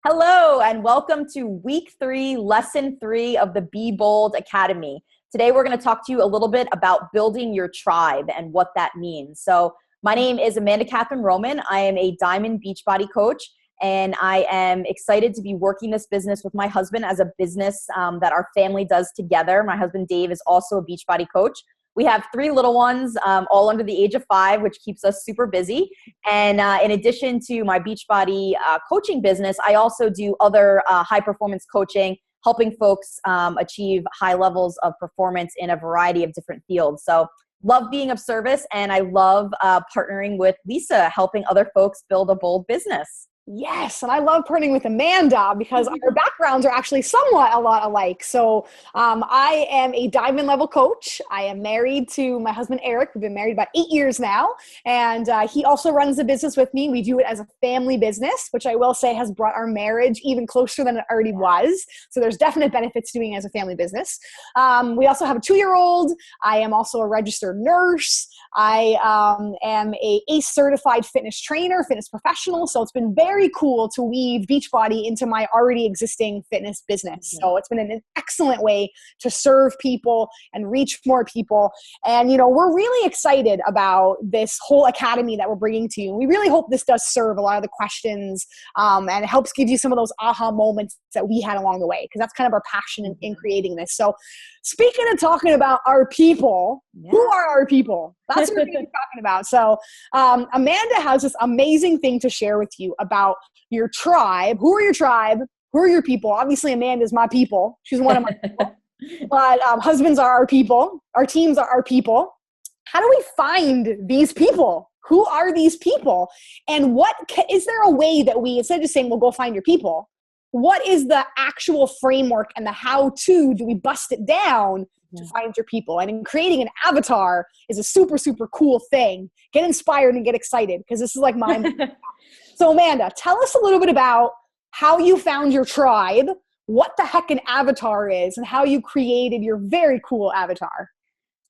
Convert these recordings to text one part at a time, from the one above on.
Hello, and welcome to week 3, lesson 3 of the Be Bold Academy. Today, we're going to talk to you a little bit about building your tribe and what that means. So my name is Amanda Catherine Roman. I am a Diamond Beachbody coach, and I am excited to be working this business with my husband as a business that our family does together. My husband, Dave, is also a Beachbody coach. We have 3 little ones, all under the age of 5, which keeps us super busy. And in addition to my Beachbody coaching business, I also do other high-performance coaching, helping folks achieve high levels of performance in a variety of different fields. So love being of service, and I love partnering with Lisa, helping other folks build a bold business. Yes, and I love partnering with Amanda because our backgrounds are actually somewhat a lot alike. So I am a diamond level coach. I am married to my husband, Eric. We've been married about 8 years now, and he also runs the business with me. We do it as a family business, which I will say has brought our marriage even closer than it already was. So there's definite benefits to doing it as a family business. We also have a 2-year-old. I am also a registered nurse. I am a ACE certified fitness trainer, fitness professional. So it's been very cool to weave Beachbody into my already existing fitness business. So it's been an excellent way to serve people and reach more people. And, you know, we're really excited about this whole academy that we're bringing to you. We really hope this does serve a lot of the questions and it helps give you some of those aha moments that we had along the way, because that's kind of our passion in creating this. So speaking of talking about our people, who are our people? That's what we're going to be talking about. So Amanda has this amazing thing to share with you about your tribe. Who are your tribe? Who are your people? Obviously, Amanda's my people. She's one of my people. But husbands are our people. Our teams are our people. How do we find these people? Who are these people? And is there a way that we, instead of just saying, well, go find your people, what is the actual framework and the how-to? Do we bust it down to find your people? And in creating an avatar is a super, super cool thing. Get inspired and get excited, because this is like mine. So Amanda, tell us a little bit about how you found your tribe, what the heck an avatar is, and how you created your very cool avatar.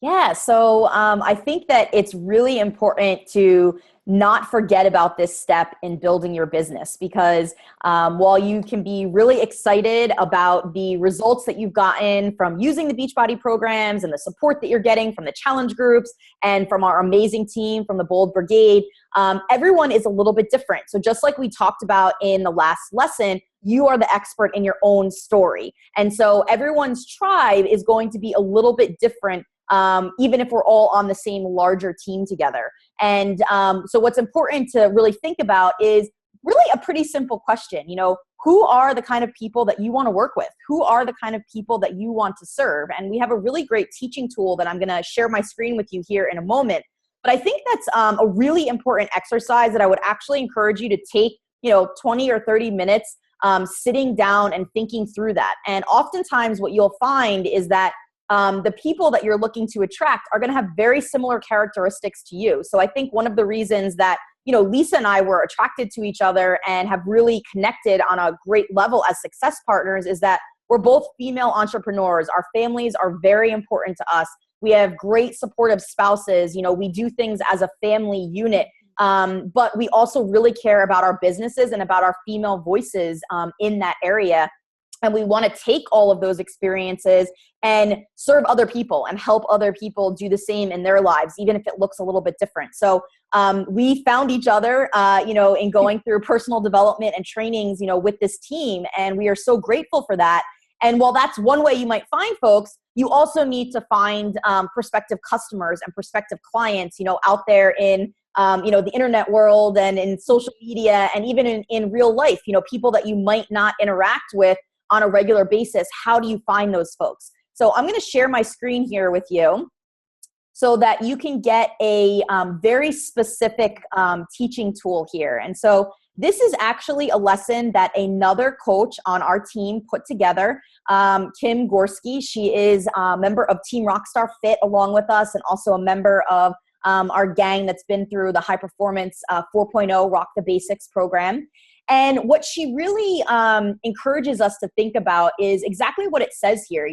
Yeah, so I think that it's really important to not forget about this step in building your business, because while you can be really excited about the results that you've gotten from using the Beachbody programs and the support that you're getting from the challenge groups and from our amazing team from the Bold Brigade, everyone is a little bit different. So just like we talked about in the last lesson, you are the expert in your own story. And so everyone's tribe is going to be a little bit different, even if we're all on the same larger team together. And so what's important to really think about is really a pretty simple question. You know, who are the kind of people that you want to work with? Who are the kind of people that you want to serve? And we have a really great teaching tool that I'm going to share my screen with you here in a moment. But I think that's a really important exercise that I would actually encourage you to take, 20 or 30 minutes sitting down and thinking through that. And oftentimes what you'll find is that the people that you're looking to attract are going to have very similar characteristics to you. So I think one of the reasons that, Lisa and I were attracted to each other and have really connected on a great level as success partners is that we're both female entrepreneurs. Our families are very important to us. We have great supportive spouses. We do things as a family unit. But we also really care about our businesses and about our female voices in that area. And we want to take all of those experiences and serve other people and help other people do the same in their lives, even if it looks a little bit different. So we found each other, in going through personal development and trainings, with this team. And we are so grateful for that. And while that's one way you might find folks, you also need to find prospective customers and prospective clients, out there in the internet world and in social media and even in real life, people that you might not interact with on a regular basis. How do you find those folks? So I'm going to share my screen here with you so that you can get a very specific teaching tool here. And so this is actually a lesson that another coach on our team put together, Kim Gorski. She is a member of Team Rockstar Fit along with us, and also a member of our gang that's been through the High Performance 4.0 Rock the Basics program. And what she really encourages us to think about is exactly what it says here.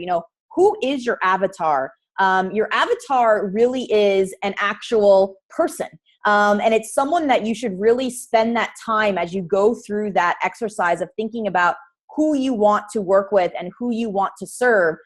Who is your avatar? Your avatar really is an actual person. And it's someone that you should really spend that time as you go through that exercise of thinking about who you want to work with and who you want to serve.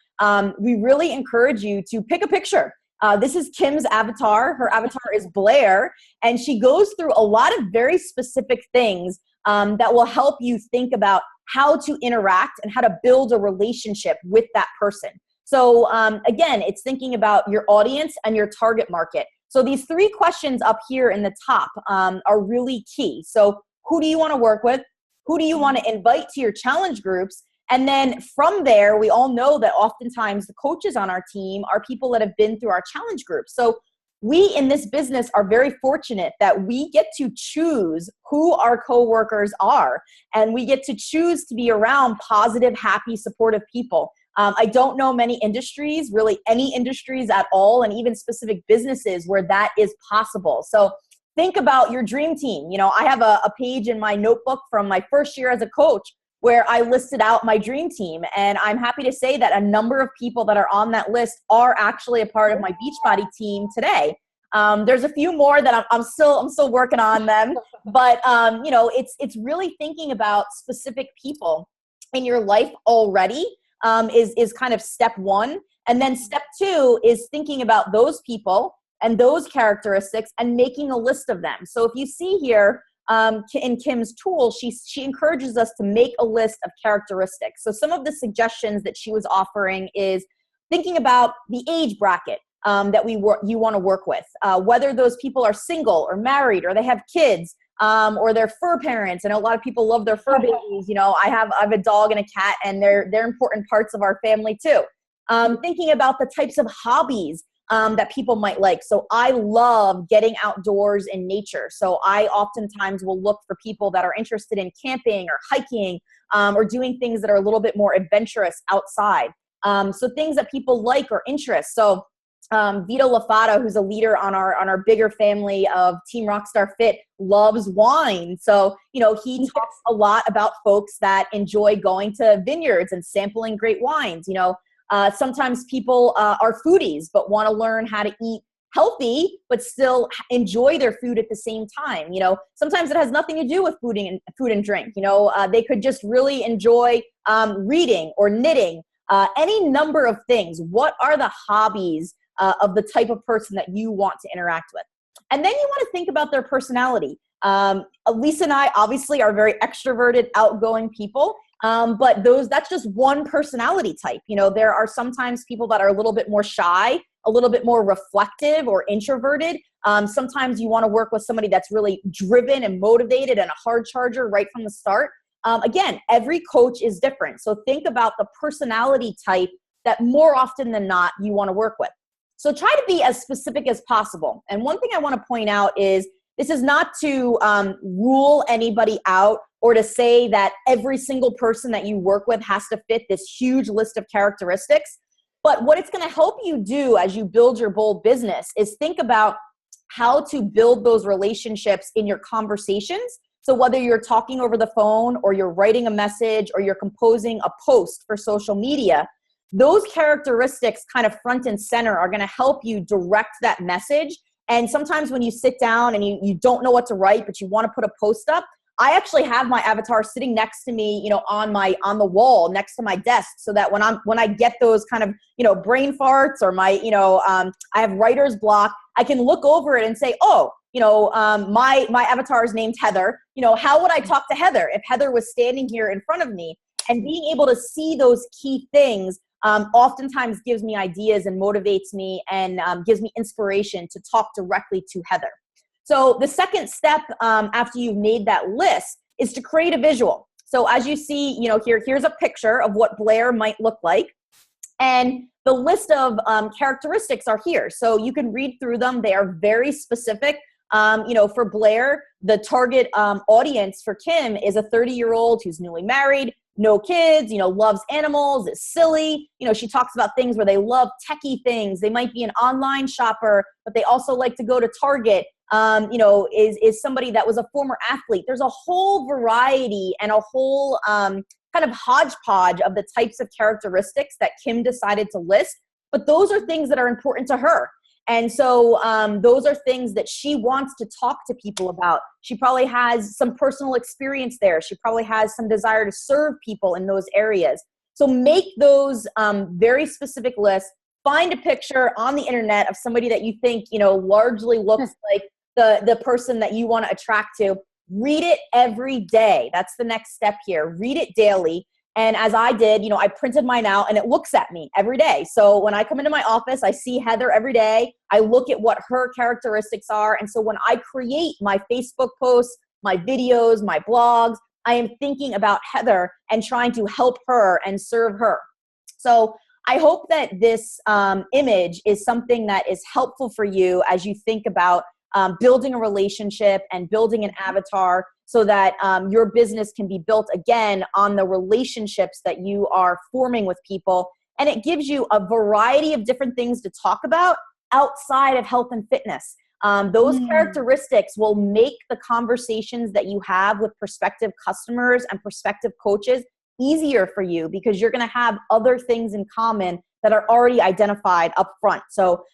We really encourage you to pick a picture. This is Kim's avatar. Her avatar is Blair, and she goes through a lot of very specific things that will help you think about how to interact and how to build a relationship with that person. So again, it's thinking about your audience and your target market. So these 3 questions up here in the top are really key. So who do you want to work with? Who do you want to invite to your challenge groups? And then from there, we all know that oftentimes the coaches on our team are people that have been through our challenge group. So we in this business are very fortunate that we get to choose who our coworkers are, and we get to choose to be around positive, happy, supportive people. I don't know many industries, really any industries at all, and even specific businesses where that is possible. So think about your dream team. You know, I have a page in my notebook from my first year as a coach where I listed out my dream team. And I'm happy to say that a number of people that are on that list are actually a part of my Beachbody team today. There's a few more that I'm still working on them, but you know, it's really thinking about specific people in your life already is kind of step 1. And then step 2 is thinking about those people and those characteristics and making a list of them. So if you see here, in Kim's tool, she encourages us to make a list of characteristics. So some of the suggestions that she was offering is thinking about the age bracket that you want to work with, whether those people are single or married or they have kids, or they're fur parents. And a lot of people love their fur babies. You know, I have a dog and a cat, and they're important parts of our family too. Thinking about the types of hobbies that people might like. So I love getting outdoors in nature. So I oftentimes will look for people that are interested in camping or hiking, or doing things that are a little bit more adventurous outside. So things that people like or interest. So Vito Lafata, who's a leader on our bigger family of Team Rockstar Fit, loves wine. So, you know, he talks a lot about folks that enjoy going to vineyards and sampling great wines. You know, sometimes people are foodies but want to learn how to eat healthy but still enjoy their food at the same time. You know, sometimes it has nothing to do with food and drink. You know, they could just really enjoy reading or knitting, any number of things. What are the hobbies of the type of person that you want to interact with? And then you want to think about their personality. Lisa and I obviously are very extroverted, outgoing people. But that's just one personality type. You know, there are sometimes people that are a little bit more shy, a little bit more reflective or introverted. Sometimes you want to work with somebody that's really driven and motivated and a hard charger right from the start. Again, every coach is different. So think about the personality type that more often than not you want to work with. So try to be as specific as possible. And one thing I want to point out is this is not to rule anybody out or to say that every single person that you work with has to fit this huge list of characteristics. But what it's going to help you do as you build your bold business is think about how to build those relationships in your conversations. So whether you're talking over the phone or you're writing a message or you're composing a post for social media, those characteristics kind of front and center are going to help you direct that message. And sometimes when you sit down and you don't know what to write, but you want to put a post up, I actually have my avatar sitting next to me, you know, on the wall next to my desk, so that when I get those kind of, you know, brain farts or my, you know, I have writer's block, I can look over it and say, oh, you know, my avatar is named Heather. You know, how would I talk to Heather if Heather was standing here in front of me? And being able to see those key things oftentimes gives me ideas and motivates me and gives me inspiration to talk directly to Heather. So the second step after you've made that list is to create a visual. So as you see, you know, here's a picture of what Blair might look like. And the list of characteristics are here. So you can read through them. They are very specific. You know, for Blair, the target audience for Kim is a 30-year-old who's newly married, no kids, you know, loves animals, is silly. You know, she talks about things where they love techie things. They might be an online shopper, but they also like to go to Target. You know, is somebody that was a former athlete. There's a whole variety and a whole kind of hodgepodge of the types of characteristics that Kim decided to list. But those are things that are important to her. And so those are things that she wants to talk to people about. She probably has some personal experience there. She probably has some desire to serve people in those areas. So make those very specific lists. Find a picture on the internet of somebody that you think, largely looks like the person that you want to attract to. Read it every day. That's the next step here. Read it daily. And as I did, I printed mine out and it looks at me every day. So when I come into my office, I see Heather every day. I look at what her characteristics are. And so when I create my Facebook posts, my videos, my blogs, I am thinking about Heather and trying to help her and serve her. So I hope that this image is something that is helpful for you as you think about building a relationship and building an avatar so that your business can be built again on the relationships that you are forming with people. And it gives you a variety of different things to talk about outside of health and fitness. Those characteristics will make the conversations that you have with prospective customers and prospective coaches easier for you because you're going to have other things in common that are already identified up front. So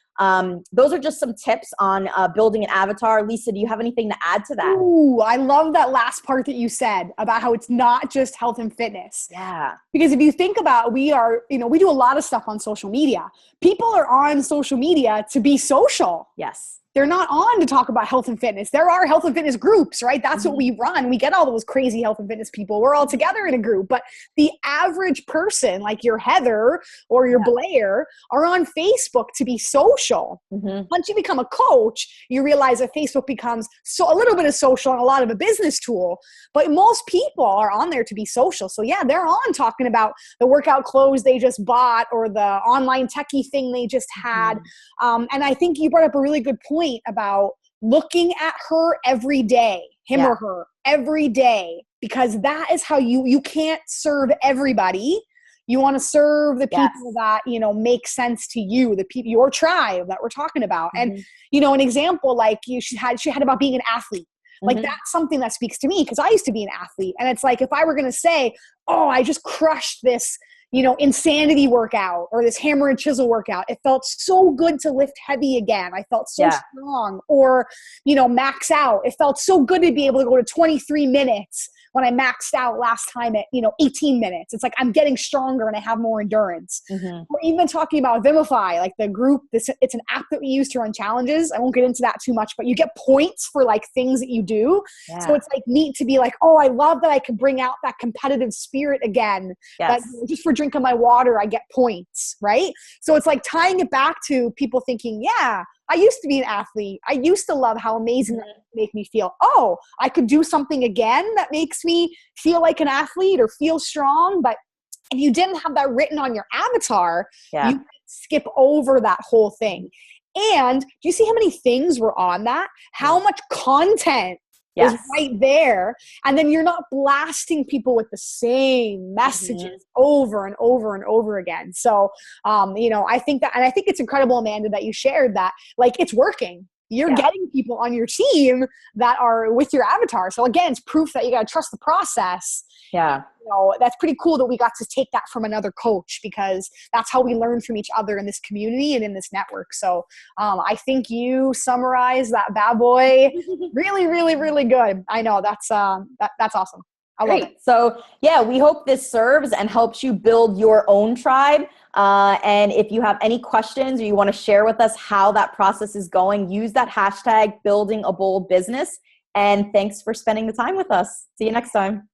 those are just some tips on building an avatar. Lisa, do you have anything to add to that? Ooh, I love that last part that you said about how it's not just health and fitness. Yeah. Because if you think about, we do a lot of stuff on social media. People are on social media to be social. Yes. They're not on to talk about health and fitness. There are health and fitness groups, right? That's what we run. We get all those crazy health and fitness people. We're all together in a group. But the average person, like your Heather or your Blair, are on Facebook to be social. Once you become a coach, you realize that Facebook becomes a little bit of social and a lot of a business tool. But most people are on there to be social. So yeah, they're on talking about the workout clothes they just bought or the online techie thing they just had. And I think you brought up a really good point about looking at her every day, him or her every day, because that is how you can't serve everybody. You want to serve the people that, make sense to you, the people, your tribe that we're talking about. And, an example like she had about being an athlete. Like that's something that speaks to me because I used to be an athlete. And it's like, if I were going to say, oh, I just crushed this, insanity workout or this hammer and chisel workout. It felt so good to lift heavy again. I felt so strong. Or, max out. It felt so good to be able to go to 23 minutes when I maxed out last time at, 18 minutes. It's like I'm getting stronger and I have more endurance. Or even talking about Vimify, like the group, it's an app that we use to run challenges. I won't get into that too much, but you get points for like things that you do. So it's like neat to be like, oh, I love that I can bring out that competitive spirit again. That just for drinking my water, I get points, right? So it's like tying it back to people thinking, yeah, I used to be an athlete. I used to love how amazing that make me feel. Oh, I could do something again that makes me feel like an athlete or feel strong. But if you didn't have that written on your avatar, you skip over that whole thing. And do you see how many things were on that? How much content is right there. And then you're not blasting people with the same messages over and over and over again. So, I think that, and I think it's incredible, Amanda, that you shared that, like, it's working. You're getting people on your team that are with your avatar. So again, it's proof that you got to trust the process. Yeah. That's pretty cool that we got to take that from another coach because that's how we learn from each other in this community and in this network. So I think you summarized that bad boy really, really, really good. I know that's awesome. I love it. So we hope this serves and helps you build your own tribe. And if you have any questions or you want to share with us how that process is going, use that hashtag building a bold business. And thanks for spending the time with us. See you next time.